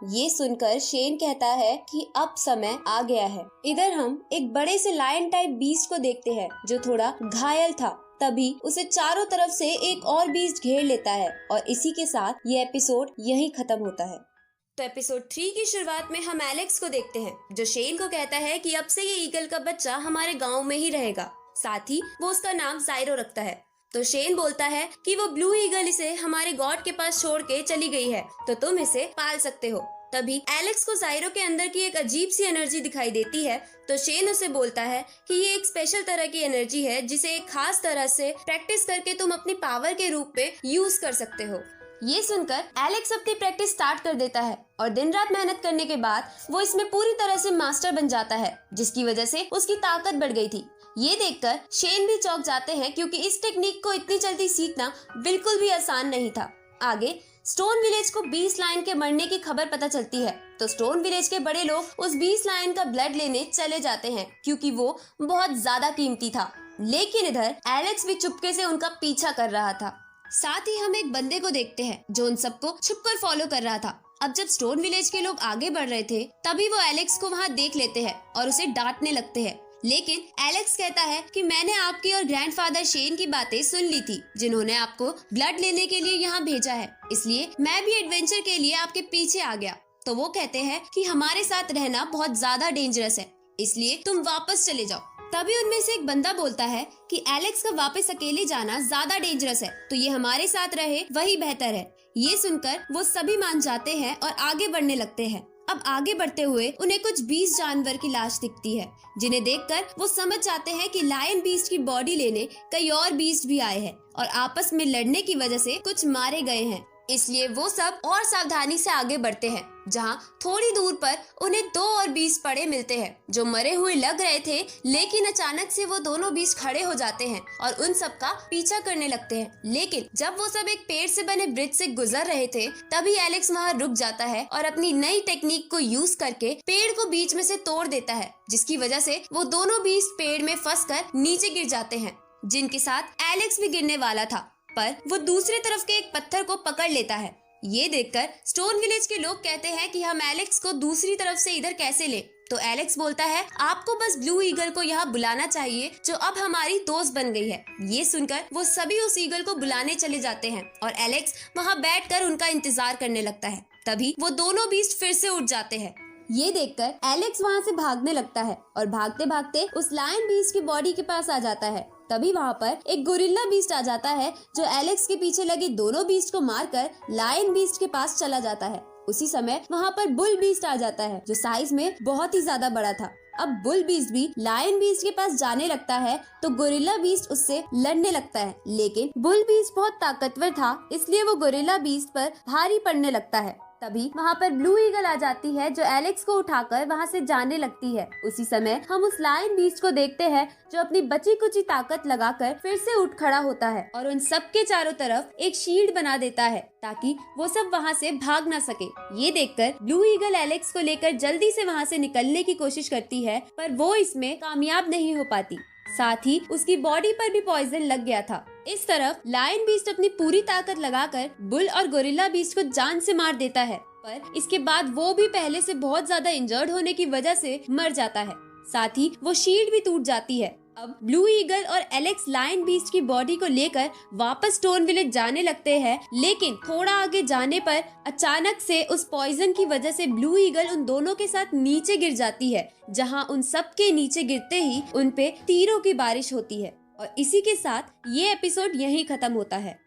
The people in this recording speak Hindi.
ये सुनकर शेन कहता है कि अब समय आ गया है। इधर हम एक बड़े से लायन टाइप बीस्ट को देखते हैं जो थोड़ा घायल था। तभी उसे चारों तरफ से एक और बीस्ट घेर लेता है और इसी के साथ ये एपिसोड यहीं खत्म होता है। तो एपिसोड 3 की शुरुआत में हम एलेक्स को देखते हैं जो शेन को कहता है कि अब से ये ईगल का बच्चा हमारे गांव में ही रहेगा। साथ ही वो उसका नाम जायरो रखता है। तो शेन बोलता है कि वो ब्लू ईगल इसे हमारे गॉड के पास छोड़ के चली गई है, तो तुम इसे पाल सकते हो। तभी एलेक्स को जायरो के अंदर की एक अजीब सी एनर्जी दिखाई देती है। तो शेन उसे बोलता है कि ये एक स्पेशल तरह की एनर्जी है जिसे एक खास तरह से प्रैक्टिस करके तुम अपनी पावर के रूप में यूज कर सकते हो। ये सुनकर एलेक्स अपनी प्रैक्टिस स्टार्ट कर देता है और दिन रात मेहनत करने के बाद वो इसमें पूरी तरह से मास्टर बन जाता है, जिसकी वजह से उसकी ताकत बढ़ गई थी। ये देखकर शेन भी चौंक जाते हैं क्योंकि इस टेक्निक को इतनी जल्दी सीखना बिल्कुल भी आसान नहीं था। आगे स्टोन विलेज को 20 लायन के मरने की खबर पता चलती है, तो स्टोन विलेज के बड़े लोग उस 20 लायन का ब्लड लेने चले जाते हैं क्योंकि वो बहुत ज्यादा कीमती था। लेकिन इधर एलेक्स भी चुपके से उनका पीछा कर रहा था। साथ ही हम एक बंदे को देखते हैं जो उन सबको छुपकर फॉलो कर रहा था। अब जब स्टोन विलेज के लोग आगे बढ़ रहे थे तभी वो एलेक्स को वहाँ देख लेते हैं और उसे डांटने लगते हैं। लेकिन एलेक्स कहता है कि मैंने आपकी और ग्रैंडफादर शेन की बातें सुन ली थी जिन्होंने आपको ब्लड लेने के लिए यहाँ भेजा है, इसलिए मैं भी एडवेंचर के लिए आपके पीछे आ गया। तो वो कहते हैं कि हमारे साथ रहना बहुत ज्यादा डेंजरस है, इसलिए तुम वापस चले जाओ। तभी उनमें से एक बंदा बोलता है कि एलेक्स का वापस अकेले जाना ज्यादा डेंजरस है, तो ये हमारे साथ रहे वही बेहतर है। ये सुनकर वो सभी मान जाते हैं और आगे बढ़ने लगते हैं। अब आगे बढ़ते हुए उन्हें कुछ 20 जानवर की लाश दिखती है, जिन्हें देखकर वो समझ जाते हैं कि लायन बीस्ट की बॉडी लेने कई और बीस्ट भी आए हैं और आपस में लड़ने की वजह से कुछ मारे गए हैं। इसलिए वो सब और सावधानी से आगे बढ़ते हैं, जहाँ थोड़ी दूर पर उन्हें 2 और बीस्ट पड़े मिलते हैं जो मरे हुए लग रहे थे। लेकिन अचानक से वो दोनों बीस्ट खड़े हो जाते हैं और उन सब का पीछा करने लगते हैं। लेकिन जब वो सब एक पेड़ से बने ब्रिज से गुजर रहे थे तभी एलेक्स वहाँ रुक जाता है और अपनी नई टेक्निक को यूज करके पेड़ को बीच में से तोड़ देता है, जिसकी वजह से वो दोनों बीस्ट पेड़ में फंसकर नीचे गिर जाते हैं, जिनके साथ एलेक्स भी गिरने वाला था। पर वो दूसरे तरफ के एक पत्थर को पकड़ लेता है। ये देखकर स्टोन विलेज के लोग कहते हैं कि हम एलेक्स को दूसरी तरफ से इधर कैसे ले। तो एलेक्स बोलता है आपको बस ब्लू ईगल को यहाँ बुलाना चाहिए जो अब हमारी दोस्त बन गई है। ये सुनकर वो सभी उस ईगल को बुलाने चले जाते हैं और एलेक्स वहाँ बैठकर उनका इंतजार करने लगता है। तभी वो दोनों बीस्ट फिर से उठ जाते हैं। ये देखकर एलेक्स वहाँ से भागने लगता है और भागते भागते उस लायन बीस्ट की बॉडी के पास आ जाता है। तभी वहाँ पर एक गोरिल्ला बीस्ट आ जाता है जो एलेक्स के पीछे लगे दोनों बीस्ट को मारकर लायन बीस्ट के पास चला जाता है। उसी समय वहाँ पर बुल बीस्ट आ जाता है जो साइज में बहुत ही ज्यादा बड़ा था। अब बुल बीस्ट भी लायन बीस्ट के पास जाने लगता है तो गोरिल्ला बीस्ट उससे लड़ने लगता है, लेकिन बुल बीस्ट बहुत ताकतवर था इसलिए वो गोरिल्ला बीस्ट पर भारी पड़ने लगता है। तभी वहाँ पर ब्लू ईगल आ जाती है जो एलेक्स को उठाकर वहाँ से जाने लगती है। उसी समय हम उस लायन बीस्ट को देखते हैं जो अपनी बची कुची ताकत लगाकर फिर से उठ खड़ा होता है और उन सब के चारों तरफ एक शील्ड बना देता है ताकि वो सब वहाँ से भाग ना सके। ये देखकर ब्लू ईगल एलेक्स को लेकर जल्दी से वहाँ से निकलने की कोशिश करती है, पर वो इसमें कामयाब नहीं हो पाती। साथ ही उसकी बॉडी पर भी पॉइजन लग गया था। इस तरफ लायन बीस्ट अपनी पूरी ताकत लगाकर बुल और गोरिल्ला बीस्ट को जान से मार देता है, पर इसके बाद वो भी पहले से बहुत ज्यादा इंजर्ड होने की वजह से मर जाता है। साथ ही वो शील्ड भी टूट जाती है। अब ब्लू ईगल और एलेक्स लायन बीस्ट की बॉडी को लेकर वापस स्टोन विलेज जाने लगते हैं, लेकिन थोड़ा आगे जाने पर अचानक से उस पॉइजन की वजह से ब्लू ईगल उन दोनों के साथ नीचे गिर जाती है, जहां उन सब के नीचे गिरते ही उन पे तीरों की बारिश होती है। और इसी के साथ ये एपिसोड यहीं खत्म होता है।